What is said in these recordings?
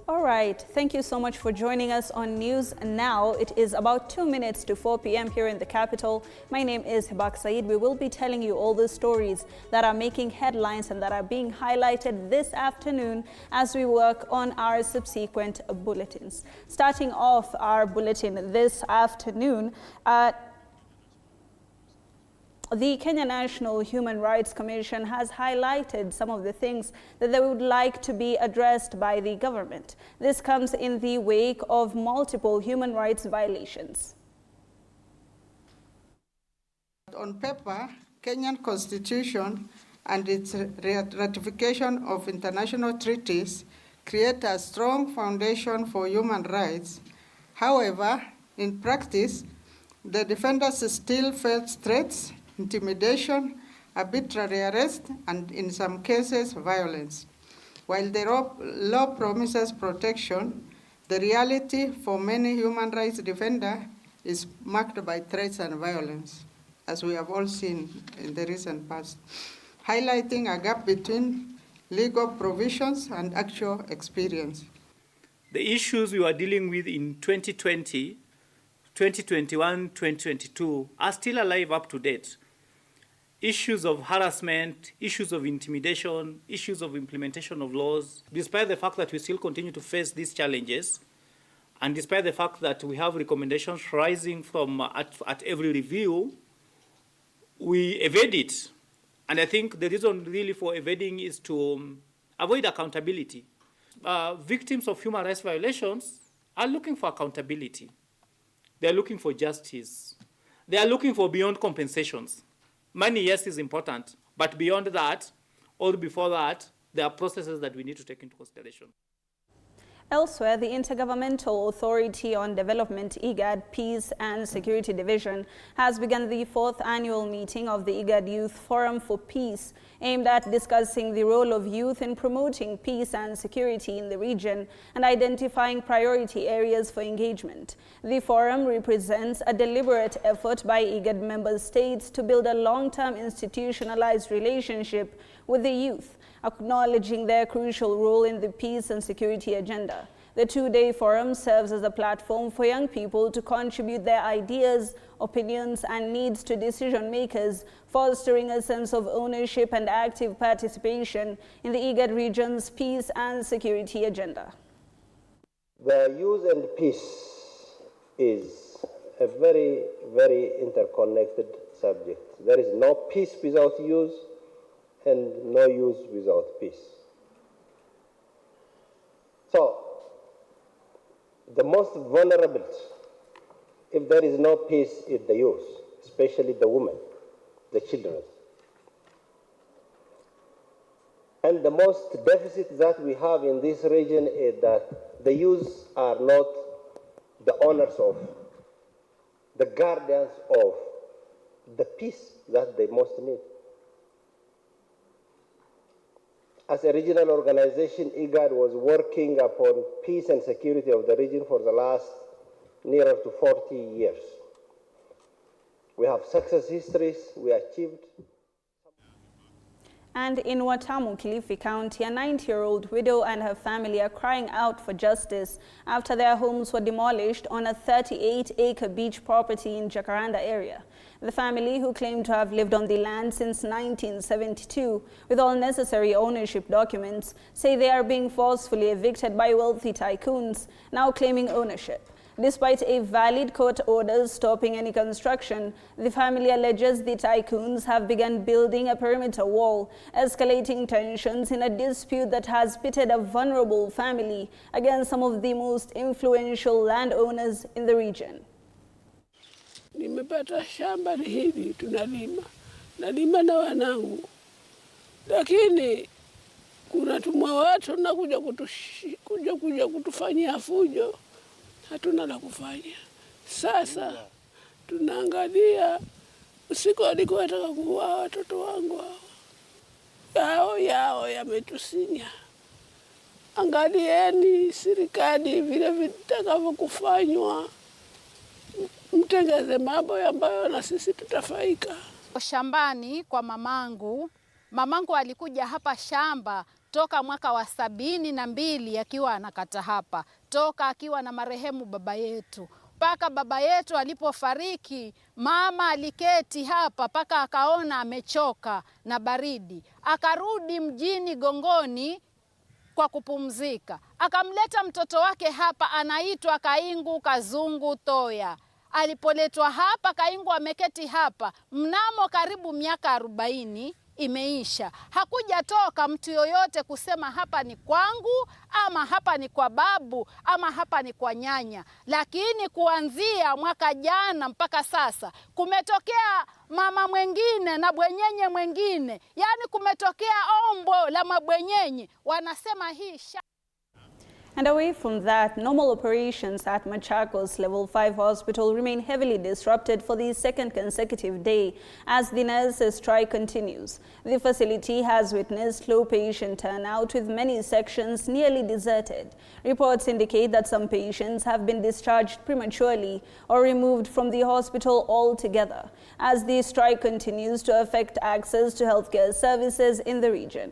All right, thank you so much for joining us on News Now. It is about 2 minutes to 4 p.m. here in the capital. My name is Hibaq. We will be telling you all the stories that are making headlines and that are being highlighted this afternoon as we work on our subsequent bulletins. Starting off our bulletin this afternoon, the Kenya National Human Rights Commission has highlighted some of the things that they would like to be addressed by the government. This comes in the wake of multiple human rights violations. On paper, Kenyan Constitution and its ratification of international treaties create a strong foundation for human rights. However, in practice, the defenders still face threats, intimidation, arbitrary arrest, and in some cases, violence. While the law promises protection, the reality for many human rights defenders is marked by threats and violence, as we have all seen in the recent past, highlighting a gap between legal provisions and actual experience. The issues we were dealing with in 2020, 2021, 2022 are still alive up to date. Issues of harassment, issues of intimidation, issues of implementation of laws, despite the fact that we still continue to face these challenges, and despite the fact that we have recommendations rising from at every review, we evade it. And I think the reason really for evading is to avoid accountability. Victims of human rights violations are looking for accountability. They're looking for justice. They are looking for beyond compensations. Money, yes, is important, but beyond that, or before that, there are processes that we need to take into consideration. Elsewhere, the Intergovernmental Authority on Development, IGAD, Peace and Security Division, has begun the 4th annual meeting of the IGAD Youth Forum for Peace, aimed at discussing the role of youth in promoting peace and security in the region and identifying priority areas for engagement. The forum represents a deliberate effort by IGAD member states to build a long-term institutionalized relationship with the youth, acknowledging their crucial role in the peace and security agenda. The two-day forum serves as a platform for young people to contribute their ideas, opinions, and needs to decision makers, fostering a sense of ownership and active participation in the IGAD region's peace and security agenda. The youth and peace is a very, very interconnected subject. There is no peace without youth, and no use without peace. So, the most vulnerable, if there is no peace, is the youth, especially the women, the children. And the most deficit that we have in this region is that the youth are not the owners of, the guardians of the peace that they most need. As a regional organization, IGAD was working upon peace and security of the region for the last nearer to 40 years. We have success histories we achieved. And in Watamu, Kilifi County, a 90-year-old widow and her family are crying out for justice after their homes were demolished on a 38-acre beach property in Jacaranda area. The family, who claim to have lived on the land since 1972 with all necessary ownership documents, say they are being forcefully evicted by wealthy tycoons, now claiming ownership. Despite a valid court order stopping any construction, the family alleges the tycoons have begun building a perimeter wall, escalating tensions in a dispute that has pitted a vulnerable family against some of the most influential landowners in the region. Nimepata shamba hivi tunalima. Nalima na wanangu. Lakini kuna tumwa watu na kuja kutufanyia fujo. Hatuna la kufanya. Sasa tunaangalia usiku alikuwa anataka kuua watoto wangu hao. Yao yametusinya. Angalieni serikali vile vitakavyokufanywa. Mtengeze mambo ambayo na sisi tutafaika. Shambani kwa mamangu Mamangu alikuja hapa shamba toka mwaka wa 72 akiwa anakata hapa, toka akiwa na marehemu baba yetu. Paka baba yetu alipofariki, mama aliketi hapa paka akaona amechoka na baridi. Akarudi mjini Gongoni kwa kupumzika. Akamleta mtoto wake hapa anaitwa Kaingu Kazungu Toya. Alipoletwa hapa, Kaingu ameketi hapa mnamo karibu miaka 40 imeisha. Hakuja toka mtu yoyote kusema hapa ni kwangu, ama hapa ni kwa babu, ama hapa ni kwa nyanya. Lakini kuanzia mwaka jana mpaka sasa kumetokea mama mwengine na bwenyenye mwengine. Yani kumetokea ombo la mabwenyenye. Wanasema hii And away from that, normal operations at Machakos Level 5 Hospital remain heavily disrupted for the second consecutive day as the nurses' strike continues. The facility has witnessed low patient turnout with many sections nearly deserted. Reports indicate that some patients have been discharged prematurely or removed from the hospital altogether as the strike continues to affect access to healthcare services in the region.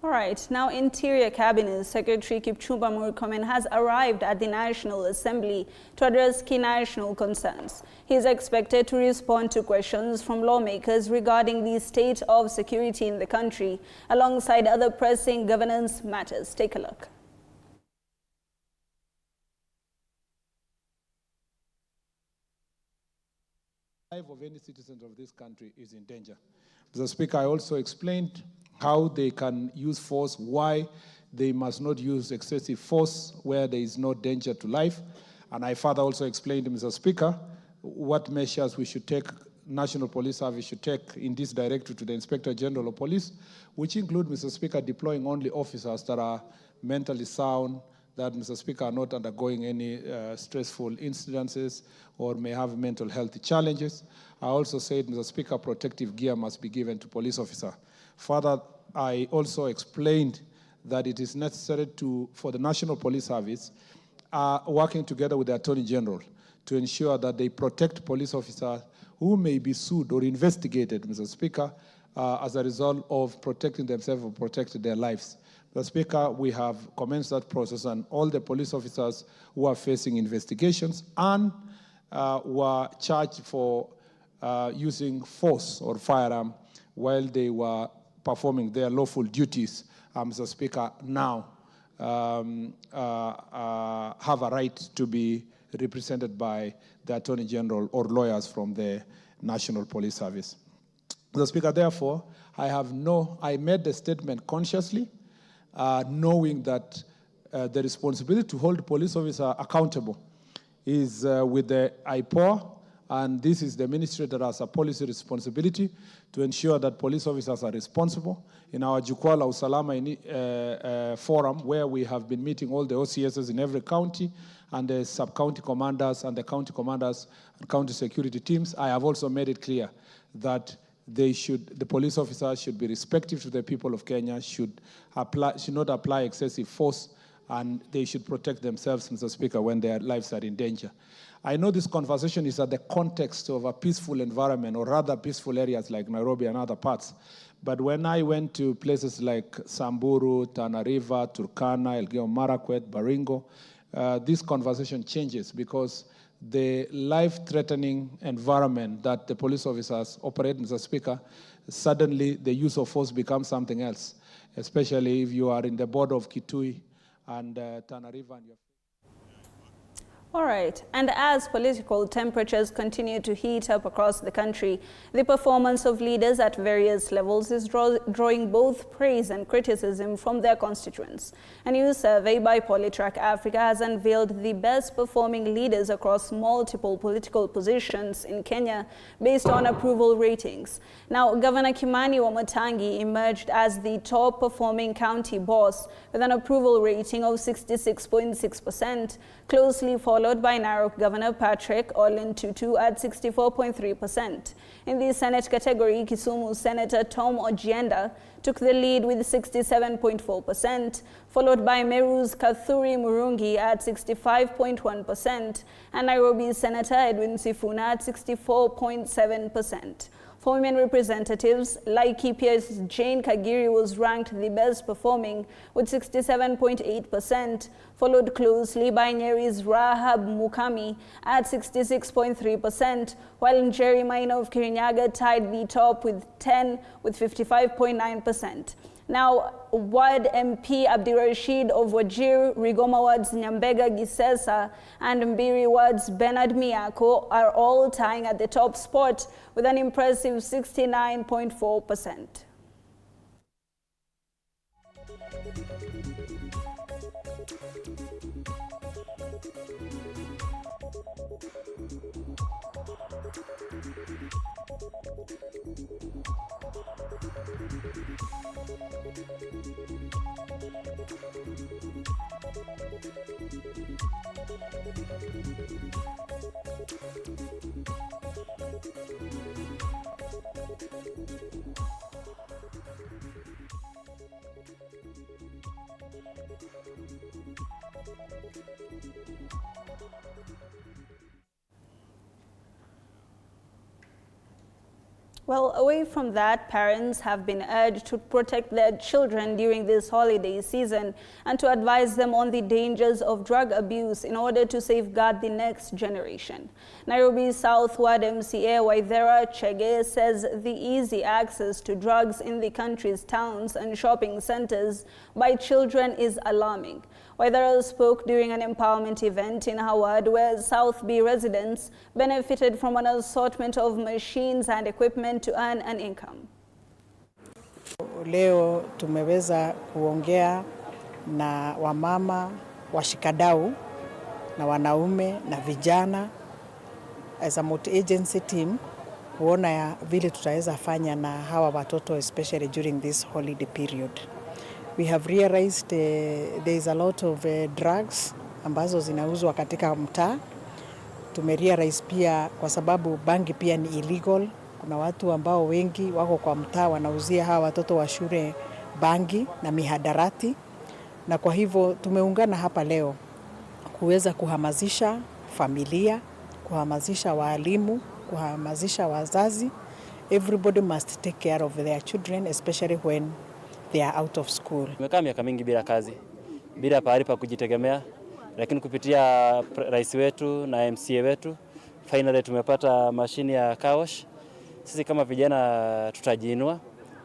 All right, now Interior Cabinet Secretary Kipchumba Murkomen has arrived at the National Assembly to address key national concerns. He is expected to respond to questions from lawmakers regarding the state of security in the country, alongside other pressing governance matters. Take a look. The life of any citizen of this country is in danger. Mr. Speaker, I also explained how they can use force, why they must not use excessive force where there is no danger to life. And I further also explained, Mr. Speaker, what measures we should take, National Police Service should take in this directive to the Inspector General of Police, which include, Mr. Speaker, deploying only officers that are mentally sound, that, Mr. Speaker, are not undergoing any stressful incidences or may have mental health challenges. I also said, Mr. Speaker, protective gear must be given to police officers. Further, I also explained that it is necessary for the National Police Service working together with the Attorney General to ensure that they protect police officers who may be sued or investigated, Mr. Speaker, as a result of protecting themselves or protecting their lives. Mr. Speaker, we have commenced that process, and all the police officers who are facing investigations and were charged for using force or firearm while they were performing their lawful duties, Mr. Speaker, now have a right to be represented by the Attorney General or lawyers from the National Police Service. Mr. Speaker, therefore, I made the statement consciously, knowing that the responsibility to hold police officers accountable is with the IPOA, and this is the ministry that has a policy responsibility to ensure that police officers are responsible. In our Jukwaa la Usalama forum, where we have been meeting all the OCSs in every county, and the sub-county commanders and the county commanders and county security teams, I have also made it clear that the police officers should be respectful to the people of Kenya, should not apply excessive force, and they should protect themselves, Mr. Speaker, when their lives are in danger. I know this conversation is at the context of a peaceful environment, or rather peaceful areas like Nairobi and other parts. But when I went to places like Samburu, Tana River, Turkana, Elgeyo Marakwet, Baringo, this conversation changes because the life-threatening environment that the police officers operate, Mr. Speaker, suddenly the use of force becomes something else, especially if you are in the border of Kitui and Tana River. And All right, and as political temperatures continue to heat up across the country, the performance of leaders at various levels is drawing both praise and criticism from their constituents. A new survey by Polytrack Africa has unveiled the best performing leaders across multiple political positions in Kenya based on approval ratings. Now, Governor Kimani Wamatangi emerged as the top performing county boss with an approval rating of 66.6%, closely followed by Narok Governor Patrick Olen Tutu at 64.3%. In the Senate category, Kisumu Senator Tom Ojienda took the lead with 67.4%, followed by Meru's Kathuri Murungi at 65.1%, and Nairobi Senator Edwin Sifuna at 64.7%. For women representatives, Laikipia's Jane Kagiri was ranked the best performing with 67.8%, followed closely by Nyeri's Rahab Mukami at 66.3%, while Njeri Maina of Kirinyaga tied the top with 55.9%. Now, Ward MP Abdirashid of Wajir, Rigoma Ward's Nyambega Gisesa, and Mbiri Ward's Bernard Miyako are all tying at the top spot with an impressive 69.4%. Well, away from that, parents have been urged to protect their children during this holiday season and to advise them on the dangers of drug abuse in order to safeguard the next generation. Nairobi South Ward MCA Waithera Chege says the easy access to drugs in the country's towns and shopping centers by children is alarming. Waithera spoke during an empowerment event in Howard where South B residents benefited from an assortment of machines and equipment to earn an income. Leo tumeweza kuongea na wamama, washikadau na wanaume na vijana as a multi-agency team kuona ya vile tutaweza fanya na hawa watoto especially during this holiday period. We have realized there is a lot of drugs ambazo zinauzwa katika mtaa. Tumerealize pia kwa sababu bangi pia ni illegal. Kuna watu ambao wengi wako kwa mtaa wanauzia hawa watoto wa shule bangi na mihadarati. Na kwa hivyo tumeungana hapa leo kuweza kuhamasisha familia, kuhamasisha walimu, kuhamasisha wazazi. Everybody must take care of their children, especially when they are out of school. Tumekaa miaka mingi bila kazi, bila pahali pa kujitegemea, lakini kupitia rais wetu na MCA wetu finally tumepata mashine ya car wash. Sisi kama vijana tutajiinua,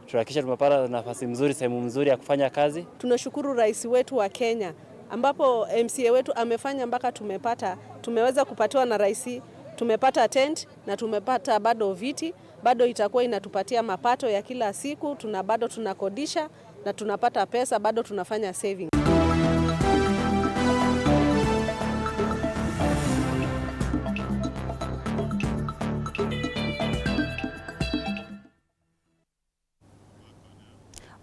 tuhakikisha tumepata nafasi nzuri, sehemu nzuri ya kufanya kazi. Tunashukuru rais wetu wa Kenya ambapo MCA wetu amefanya mpaka tumeweza kupatiwa na rais, tumepata tent na tumepata bado viti, bado itakuwa inatupatia mapato ya kila siku, bado tunakodisha na tunapata pesa, bado tunafanya saving.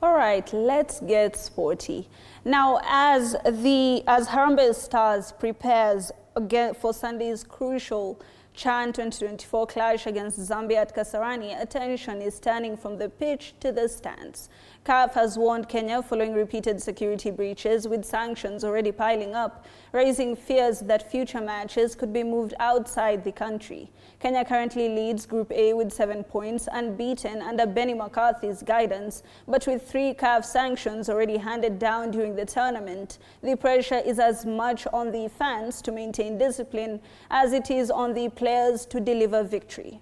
All right, let's get sporty. Now, as Harambee Stars prepares again for Sunday's crucial CHAN 2024 clash against Zambia at Kasarani, attention is turning from the pitch to the stands. CAF has warned Kenya following repeated security breaches, with sanctions already piling up, raising fears that future matches could be moved outside the country. Kenya currently leads Group A with 7 points, unbeaten under Benny McCarthy's guidance, but with 3 CAF sanctions already handed down during the tournament, the pressure is as much on the fans to maintain discipline as it is on the players to deliver victory.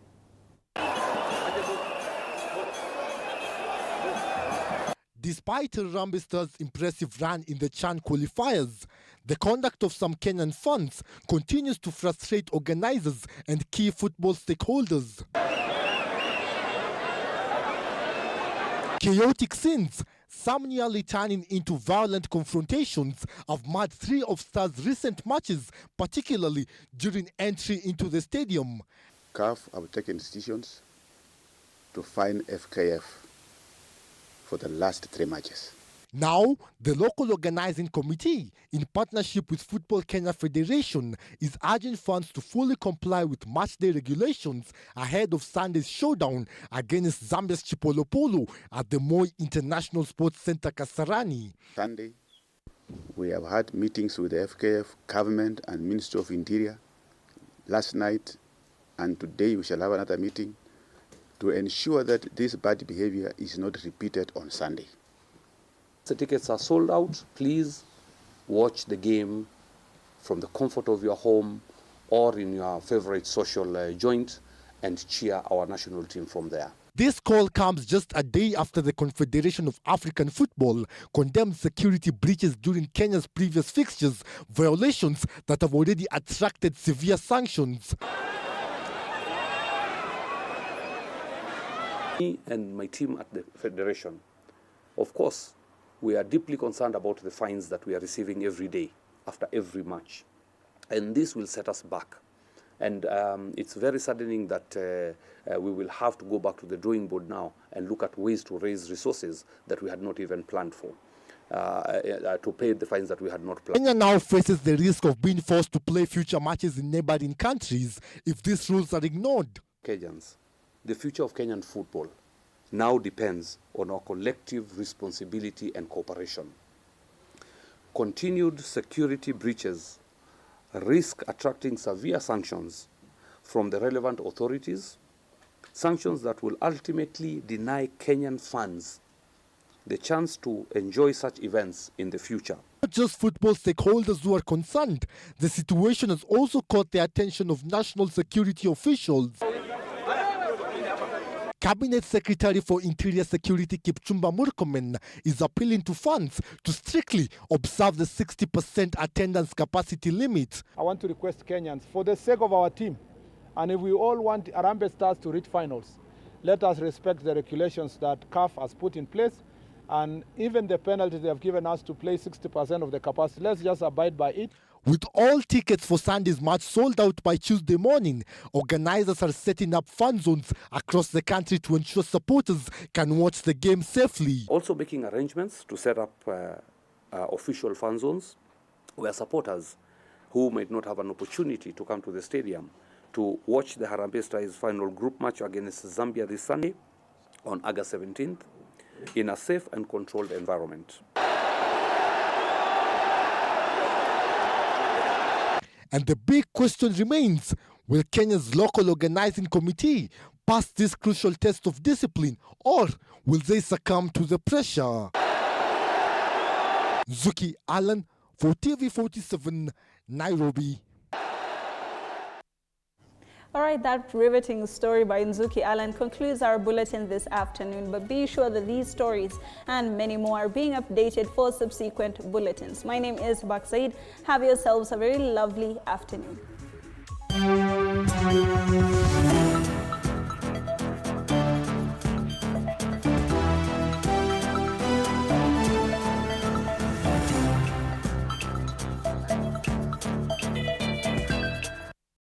Despite Harambee Stars' impressive run in the CHAN qualifiers, The conduct of some Kenyan fans continues to frustrate organizers and key football stakeholders. Chaotic scenes, some nearly turning into violent confrontations, have marred 3 of Stars' recent matches, particularly during entry into the stadium. CAF have taken decisions to fine FKF for the last 3 matches. Now, the local organizing committee, in partnership with Football Kenya Federation, is urging fans to fully comply with matchday regulations ahead of Sunday's showdown against Zambia's Chipolopolo at the Moi International Sports Center, Kasarani. Sunday, we have had meetings with the FKF, government and Ministry of Interior. Last night and today we shall have another meeting to ensure that this bad behavior is not repeated on Sunday. The tickets are sold out. Please watch the game from the comfort of your home or in your favorite social joint and cheer our national team from there. This call comes just a day after the Confederation of African Football condemned security breaches during Kenya's previous fixtures, violations that have already attracted severe sanctions. Me and my team at the Federation, of course, we are deeply concerned about the fines that we are receiving every day after every match. And this will set us back. And it's very saddening that we will have to go back to the drawing board now and look at ways to raise resources that we had not even planned for, to pay the fines that we had not planned. Kenya now faces the risk of being forced to play future matches in neighboring countries if these rules are ignored. Kenyans, the future of Kenyan football now depends on our collective responsibility and cooperation. Continued security breaches risk attracting severe sanctions from the relevant authorities, sanctions that will ultimately deny Kenyan fans the chance to enjoy such events in the future. Not just football stakeholders who are concerned, the situation has also caught the attention of national security officials. Cabinet Secretary for Interior Security Kipchumba Murkomen is appealing to fans to strictly observe the 60% attendance capacity limit. I want to request Kenyans, for the sake of our team, and if we all want Harambee Stars to reach finals, let us respect the regulations that CAF has put in place, and even the penalty they have given us to play 60% of the capacity. Let's just abide by it. With all tickets for Sunday's match sold out by Tuesday morning, organizers are setting up fan zones across the country to ensure supporters can watch the game safely. Also making arrangements to set up official fan zones where supporters who might not have an opportunity to come to the stadium to watch the Harambee Stars final group match against Zambia this Sunday on August 17th in a safe and controlled environment. And the big question remains, will Kenya's local organizing committee pass this crucial test of discipline, or will they succumb to the pressure? Zuki Allen for TV47, Nairobi. All right, that riveting story by Nzuki Allen concludes our bulletin this afternoon, but be sure that these stories and many more are being updated for subsequent bulletins. My name is Hibaq. Have yourselves a very lovely afternoon.